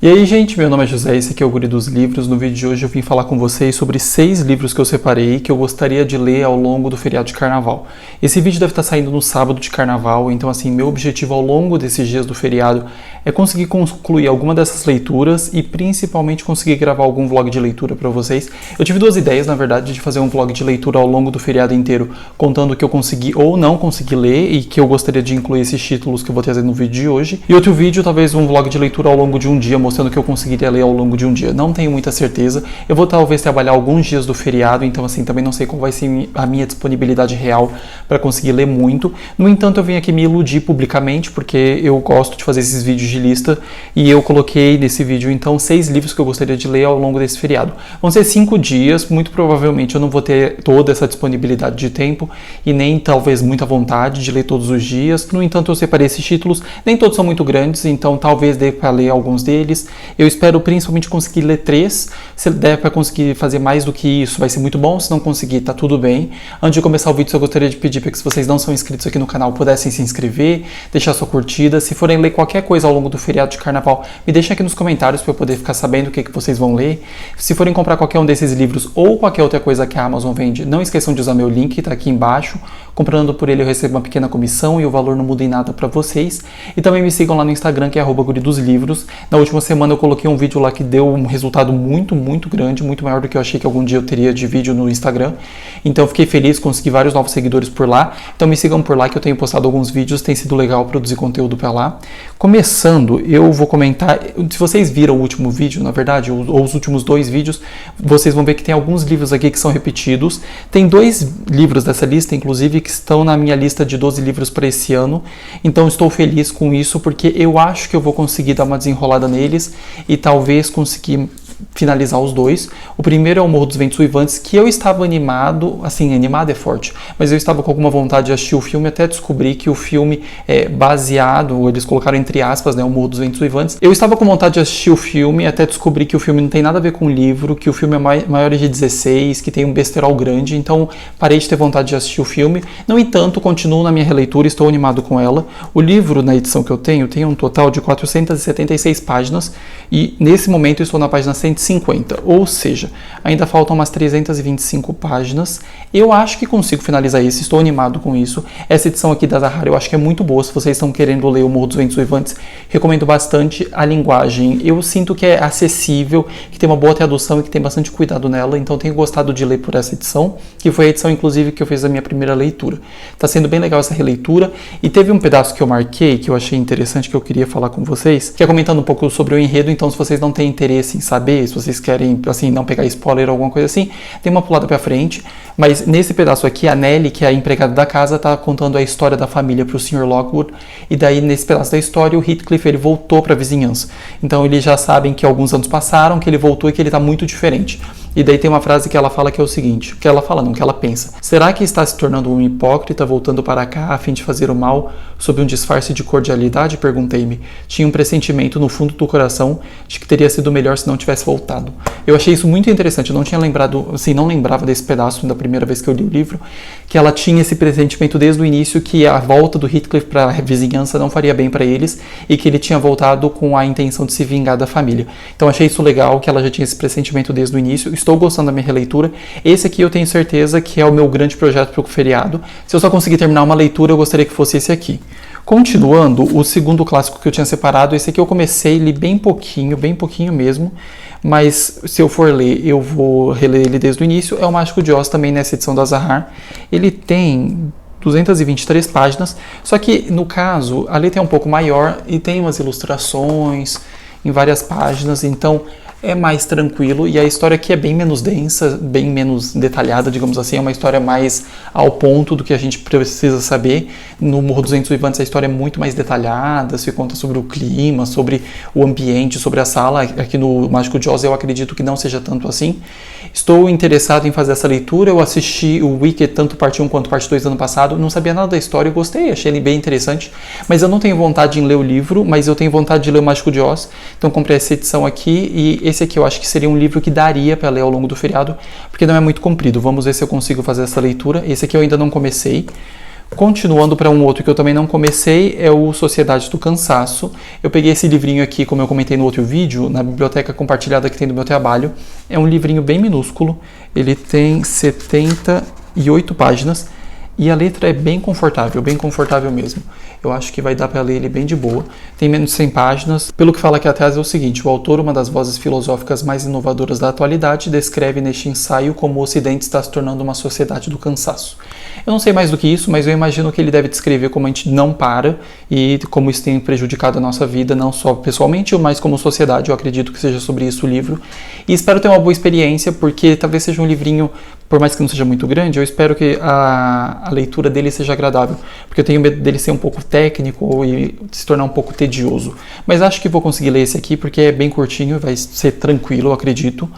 E aí, gente, meu nome é José, esse aqui é o Guri dos Livros. No vídeo de hoje eu vim falar com vocês sobre 6 livros que eu separei que eu gostaria de ler ao longo do feriado de carnaval. Esse vídeo deve estar saindo no sábado de carnaval, então assim, meu objetivo ao longo desses dias do feriado é conseguir concluir alguma dessas leituras e principalmente conseguir gravar algum vlog de leitura para vocês. Eu tive 2 ideias, na verdade, de fazer um vlog de leitura ao longo do feriado inteiro, contando o que eu consegui ou não consegui ler e que eu gostaria de incluir esses títulos que eu vou trazer no vídeo de hoje. E outro vídeo, talvez um vlog de leitura ao longo de um dia, mostrando que eu conseguiria ler ao longo de um dia. Não tenho muita certeza. Eu vou talvez trabalhar alguns dias do feriado, então assim, também não sei qual vai ser a minha disponibilidade real para conseguir ler muito. No entanto, eu vim aqui me iludir publicamente, porque eu gosto de fazer esses vídeos de lista, e eu coloquei nesse vídeo, então, 6 livros que eu gostaria de ler ao longo desse feriado. Vão ser 5 dias, muito provavelmente eu não vou ter toda essa disponibilidade de tempo, e nem talvez muita vontade de ler todos os dias. No entanto, eu separei esses títulos, nem todos são muito grandes, então talvez dê para ler alguns deles. Eu espero principalmente conseguir ler 3, se der para conseguir fazer mais do que isso, vai ser muito bom. Se não conseguir, tá tudo bem. Antes de começar o vídeo, eu gostaria de pedir para que, se vocês não são inscritos aqui no canal, pudessem se inscrever, deixar sua curtida. Se forem ler qualquer coisa ao longo do feriado de carnaval, me deixem aqui nos comentários para eu poder ficar sabendo o que vocês vão ler. Se forem comprar qualquer um desses livros ou qualquer outra coisa que a Amazon vende, não esqueçam de usar meu link, que tá aqui embaixo. Comprando por ele eu recebo uma pequena comissão e o valor não muda em nada para vocês. E também me sigam lá no Instagram, que é @guridosLivros. Na última semana eu coloquei um vídeo lá que deu um resultado muito grande, muito maior do que eu achei que algum dia eu teria de vídeo no Instagram. Então eu fiquei feliz, consegui vários novos seguidores por lá. Então me sigam por lá, que eu tenho postado alguns vídeos, tem sido legal produzir conteúdo para lá. Começando, eu vou comentar, se vocês viram o último vídeo, na verdade, ou os últimos 2 vídeos, vocês vão ver que tem alguns livros aqui que são repetidos. Tem 2 livros dessa lista, inclusive, que estão na minha lista de 12 livros para esse ano. Então estou feliz com isso, porque eu acho que eu vou conseguir dar uma desenrolada neles e talvez conseguir finalizar os 2. O primeiro é o Morro dos Ventos Uivantes, que eu estava animado, assim, animado é forte, mas eu estava com alguma vontade de assistir o filme, até descobri que o filme é baseado, eles colocaram entre aspas, né, o Morro dos Ventos Uivantes. Eu estava com vontade de assistir o filme, até descobri que o filme não tem nada a ver com o livro, que o filme é maior de 16, que tem um besterol grande, então parei de ter vontade de assistir o filme. No entanto, continuo na minha releitura, estou animado com ela. O livro, na edição que eu tenho, tem um total de 476 páginas, e nesse momento eu estou na página 150, ou seja, ainda faltam umas 325 páginas. Eu acho que consigo finalizar isso, estou animado com isso. Essa edição aqui da Zahara eu acho que é muito boa. Se vocês estão querendo ler o Morro dos Ventos Uivantes, recomendo bastante. A linguagem, eu sinto que é acessível, que tem uma boa tradução e que tem bastante cuidado nela, então tenho gostado de ler por essa edição, que foi a edição inclusive que eu fiz a minha primeira leitura. Tá sendo bem legal essa releitura, e teve um pedaço que eu marquei, que eu achei interessante, que eu queria falar com vocês, que é comentando um pouco sobre o enredo. Então, se vocês não têm interesse em saber, se vocês querem, assim, não pegar spoiler ou alguma coisa assim, tem uma pulada pra frente. Mas nesse pedaço aqui, a Nelly, que é a empregada da casa, tá contando a história da família pro Sr. Lockwood, e daí nesse pedaço da história o Heathcliff, ele voltou pra vizinhança. Então eles já sabem que alguns anos passaram, que ele voltou e que ele tá muito diferente. E daí tem uma frase que ela fala que é o seguinte, que ela fala não, que ela pensa: será que está se tornando um hipócrita voltando para cá a fim de fazer o mal sob um disfarce de cordialidade? Perguntei-me. Tinha um pressentimento no fundo do coração de que teria sido melhor se não tivesse voltado. Eu achei isso muito interessante, eu não tinha lembrado, assim, não lembrava desse pedaço da primeira vez que eu li o livro, que ela tinha esse pressentimento desde o início que a volta do Heathcliff para a vizinhança não faria bem para eles e que ele tinha voltado com a intenção de se vingar da família. Então achei isso legal, que ela já tinha esse pressentimento desde o início. Estou gostando da minha releitura. Esse aqui eu tenho certeza que é o meu grande projeto para o feriado. Se eu só conseguir terminar uma leitura, eu gostaria que fosse esse aqui. Continuando, o segundo clássico que eu tinha separado, esse aqui eu comecei, li bem pouquinho mesmo, mas se eu for ler, eu vou reler ele desde o início. É o Mágico de Oz, também nessa edição da Zahar. Ele tem 223 páginas, só que no caso, a letra é um pouco maior e tem umas ilustrações em várias páginas, então é mais tranquilo, e a história aqui é bem menos densa, bem menos detalhada, digamos assim. É uma história mais ao ponto do que a gente precisa saber. No Morro dos Ventos Uivantes a história é muito mais detalhada, se conta sobre o clima, sobre o ambiente, sobre a sala. Aqui no Mágico de Oz eu acredito que não seja tanto assim. Estou interessado em fazer essa leitura. Eu assisti o Wicked, tanto parte 1 quanto parte 2 do ano passado, não sabia nada da história, eu gostei, achei ele bem interessante, mas eu não tenho vontade de ler o livro, mas eu tenho vontade de ler o Mágico de Oz, então comprei essa edição aqui, e esse aqui eu acho que seria um livro que daria para ler ao longo do feriado, porque não é muito comprido. Vamos ver se eu consigo fazer essa leitura. Esse aqui eu ainda não comecei. Continuando para um outro que eu também não comecei, é o Sociedade do Cansaço. Eu peguei esse livrinho aqui, como eu comentei no outro vídeo, na biblioteca compartilhada que tem do meu trabalho. É um livrinho bem minúsculo, ele tem 78 páginas e a letra é bem confortável mesmo. Eu acho que vai dar para ler ele bem de boa. Tem menos de 100 páginas. Pelo que fala aqui atrás é o seguinte: o autor, uma das vozes filosóficas mais inovadoras da atualidade, descreve neste ensaio como o Ocidente está se tornando uma sociedade do cansaço. Eu não sei mais do que isso, mas eu imagino que ele deve descrever como a gente não para e como isso tem prejudicado a nossa vida, não só pessoalmente, mas como sociedade. Eu acredito que seja sobre isso o livro. E espero ter uma boa experiência, porque talvez seja um livrinho, por mais que não seja muito grande, eu espero que a leitura dele seja agradável, porque eu tenho medo dele ser um pouco técnico e se tornar um pouco tedioso. Mas acho que vou conseguir ler esse aqui, porque é bem curtinho e vai ser tranquilo, eu acredito.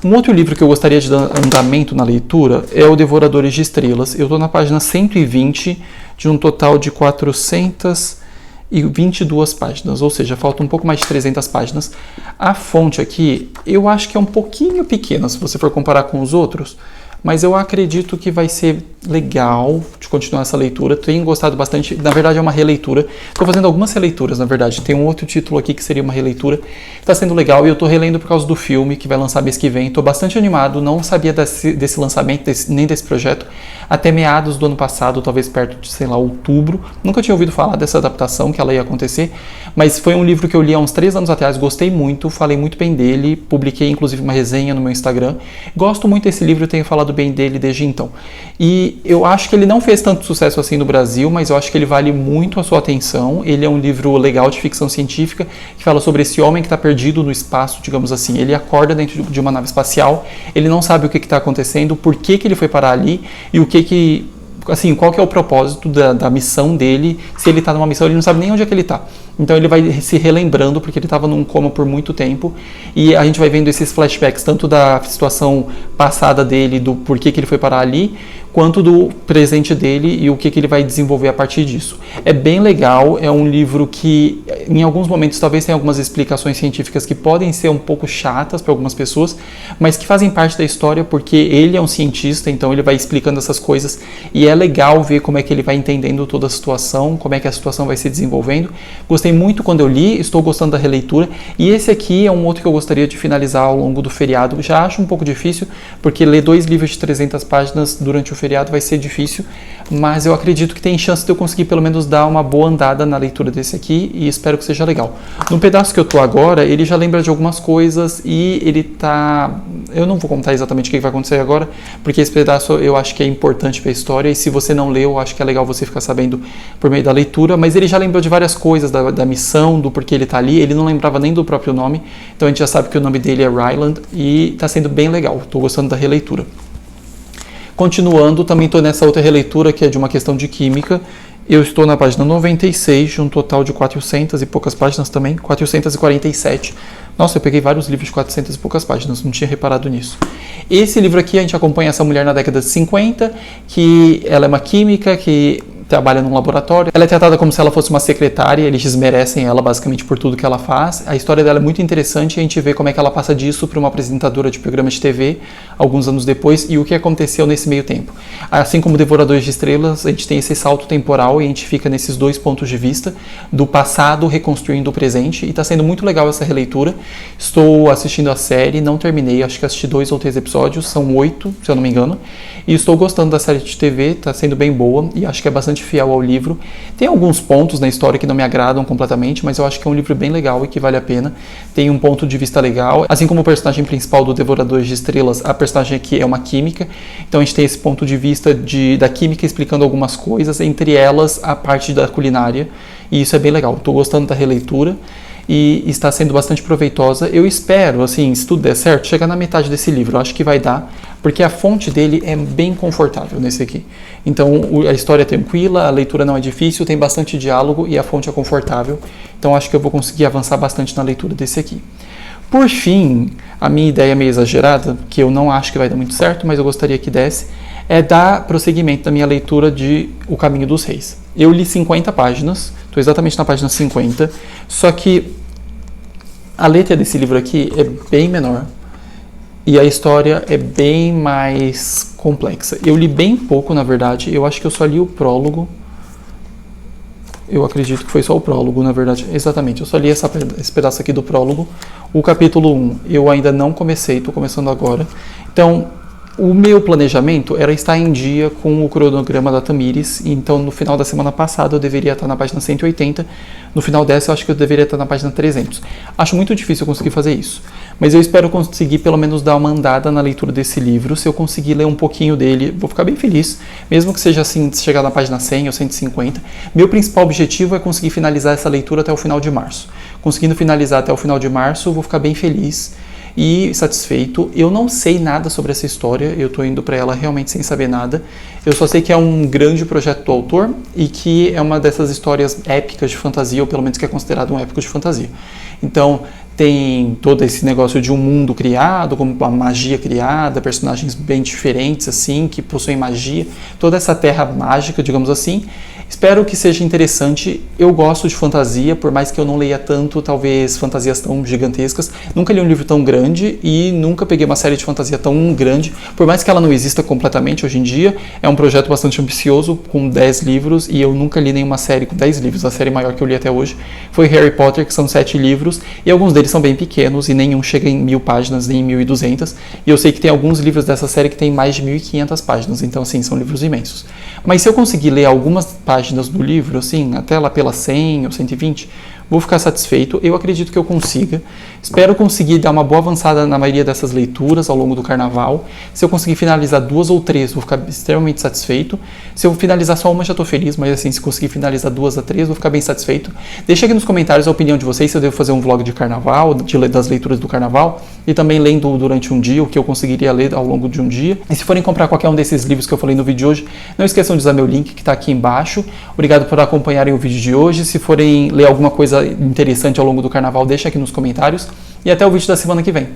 Um outro livro que eu gostaria de dar andamento na leitura é o Devoradores de Estrelas. Eu estou na página 120 de um total de 422 páginas, ou seja, falta um pouco mais de 300 páginas. A fonte aqui, eu acho que é um pouquinho pequena se você for comparar com os outros, mas eu acredito que vai ser legal de continuar essa leitura. Tenho gostado bastante, na verdade é uma releitura. Estou fazendo algumas releituras, na verdade. Tem um outro título aqui que seria uma releitura. Está sendo legal e eu estou relendo por causa do filme que vai lançar mês que vem. Estou bastante animado, não sabia desse lançamento, nem desse projeto, até meados do ano passado, talvez perto de, sei lá, outubro. Nunca tinha ouvido falar dessa adaptação, que ela ia acontecer, mas foi um livro que eu li há uns 3 anos atrás, gostei muito, falei muito bem dele, publiquei inclusive uma resenha no meu Instagram. Gosto muito desse livro, tenho falado bem dele desde então. E eu acho que ele não fez tanto sucesso assim no Brasil, mas eu acho que ele vale muito a sua atenção. Ele é um livro legal de ficção científica, que fala sobre esse homem que está perdido no espaço, digamos assim. Ele acorda dentro de uma nave espacial, ele não sabe o que está acontecendo, por que ele foi parar ali e assim, qual que é o propósito da missão dele. Se ele está numa missão, ele não sabe nem onde é que ele está. Então ele vai se relembrando, porque ele estava num coma por muito tempo, e a gente vai vendo esses flashbacks, tanto da situação passada dele, do porquê que ele foi parar ali, quanto do presente dele e o que ele vai desenvolver a partir disso. É bem legal, é um livro que em alguns momentos talvez tenha algumas explicações científicas que podem ser um pouco chatas para algumas pessoas, mas que fazem parte da história porque ele é um cientista, então ele vai explicando essas coisas e é legal ver como é que ele vai entendendo toda a situação, como é que a situação vai se desenvolvendo. Gostei muito quando eu li, estou gostando da releitura, e esse aqui é um outro que eu gostaria de finalizar ao longo do feriado. Já acho um pouco difícil, porque ler 2 livros de 300 páginas durante o feriado vai ser difícil, mas eu acredito que tem chance de eu conseguir pelo menos dar uma boa andada na leitura desse aqui, e espero que seja legal. No pedaço que eu tô agora, ele já lembra de algumas coisas, e ele tá... Eu não vou contar exatamente o que vai acontecer agora, porque esse pedaço eu acho que é importante para a história, e se você não leu, eu acho que é legal você ficar sabendo por meio da leitura, mas ele já lembrou de várias coisas, da missão, do porquê ele tá ali. Ele não lembrava nem do próprio nome, então a gente já sabe que o nome dele é Ryland, e tá sendo bem legal, tô gostando da releitura. Continuando, também estou nessa outra releitura que é de uma questão de química. Eu estou na página 96, de um total de 400 e poucas páginas também, 447. Nossa, eu peguei vários livros de 400 e poucas páginas, não tinha reparado nisso. Esse livro aqui, a gente acompanha essa mulher na década de 50, que ela é uma química que trabalha num laboratório. Ela é tratada como se ela fosse uma secretária, eles desmerecem ela basicamente por tudo que ela faz. A história dela é muito interessante e a gente vê como é que ela passa disso para uma apresentadora de programa de TV alguns anos depois e o que aconteceu nesse meio tempo. Assim como Devoradores de Estrelas, a gente tem esse salto temporal e a gente fica nesses 2 pontos de vista, do passado reconstruindo o presente, e está sendo muito legal essa releitura. Estou assistindo a série, não terminei, acho que assisti 2 ou 3 episódios, são 8, se eu não me engano, e estou gostando da série de TV, está sendo bem boa e acho que é bastante fiel ao livro. Tem alguns pontos na história que não me agradam completamente, mas eu acho que é um livro bem legal e que vale a pena. Tem um ponto de vista legal, assim como o personagem principal do Devoradores de Estrelas, a personagem aqui é uma química, então a gente tem esse ponto de vista da química explicando algumas coisas, entre elas a parte da culinária, e isso é bem legal. Estou gostando da releitura e está sendo bastante proveitosa. Eu espero, assim, se tudo der certo, chegar na metade desse livro. Eu acho que vai dar, porque a fonte dele é bem confortável nesse aqui. Então, a história é tranquila, a leitura não é difícil, tem bastante diálogo e a fonte é confortável. Então, acho que eu vou conseguir avançar bastante na leitura desse aqui. Por fim, a minha ideia meio exagerada, que eu não acho que vai dar muito certo, mas eu gostaria que desse, é dar prosseguimento da minha leitura de O Caminho dos Reis. Eu li 50 páginas, estou exatamente na página 50, só que a letra desse livro aqui é bem menor e a história é bem mais complexa. Eu li bem pouco, na verdade, eu acho que eu só li o prólogo, Eu acredito que foi só o prólogo, na verdade. Exatamente, eu só li esse pedaço aqui do prólogo. O capítulo 1 eu ainda não comecei, estou começando agora. Então, o meu planejamento era estar em dia com o cronograma da Tamires, então no final da semana passada eu deveria estar na página 180, no final dessa eu acho que eu deveria estar na página 300. Acho muito difícil eu conseguir fazer isso, mas eu espero conseguir pelo menos dar uma andada na leitura desse livro. Se eu conseguir ler um pouquinho dele, vou ficar bem feliz, mesmo que seja assim, chegar na página 100 ou 150. Meu principal objetivo é conseguir finalizar essa leitura até o final de março. Conseguindo finalizar até o final de março, eu vou ficar bem feliz e satisfeito. Eu não sei nada sobre essa história, eu tô indo para ela realmente sem saber nada. Eu só sei que é um grande projeto do autor e que é uma dessas histórias épicas de fantasia, ou pelo menos que é considerado um épico de fantasia. Então, tem todo esse negócio de um mundo criado, como uma magia criada, personagens bem diferentes, assim, que possuem magia, toda essa terra mágica, digamos assim. Espero que seja interessante. Eu gosto de fantasia, por mais que eu não leia tanto, talvez, fantasias tão gigantescas. Nunca li um livro tão grande e nunca peguei uma série de fantasia tão grande. Por mais que ela não exista completamente hoje em dia, é um projeto bastante ambicioso, com 10 livros, e eu nunca li nenhuma série com 10 livros. A série maior que eu li até hoje foi Harry Potter, que são 7 livros, e alguns deles são bem pequenos, e nenhum chega em 1000 páginas, nem em 1200. E eu sei que tem alguns livros dessa série que tem mais de 1500 páginas, então, assim, são livros imensos. Mas se eu conseguir ler algumas páginas do livro, assim, até lá pela 100 ou 120, vou ficar satisfeito. Eu acredito que eu consiga. Espero conseguir dar uma boa avançada na maioria dessas leituras ao longo do carnaval. Se eu conseguir finalizar 2 ou 3, vou ficar extremamente satisfeito. Se eu finalizar só uma, já estou feliz, mas assim, se conseguir finalizar 2 a 3, vou ficar bem satisfeito. Deixa aqui nos comentários a opinião de vocês, se eu devo fazer um vlog de carnaval, das leituras do carnaval, e também lendo durante um dia, o que eu conseguiria ler ao longo de um dia. E se forem comprar qualquer um desses livros que eu falei no vídeo de hoje, não esqueçam de usar meu link que está aqui embaixo. Obrigado por acompanharem o vídeo de hoje. Se forem ler alguma coisa interessante ao longo do carnaval, deixa aqui nos comentários. E até o vídeo da semana que vem.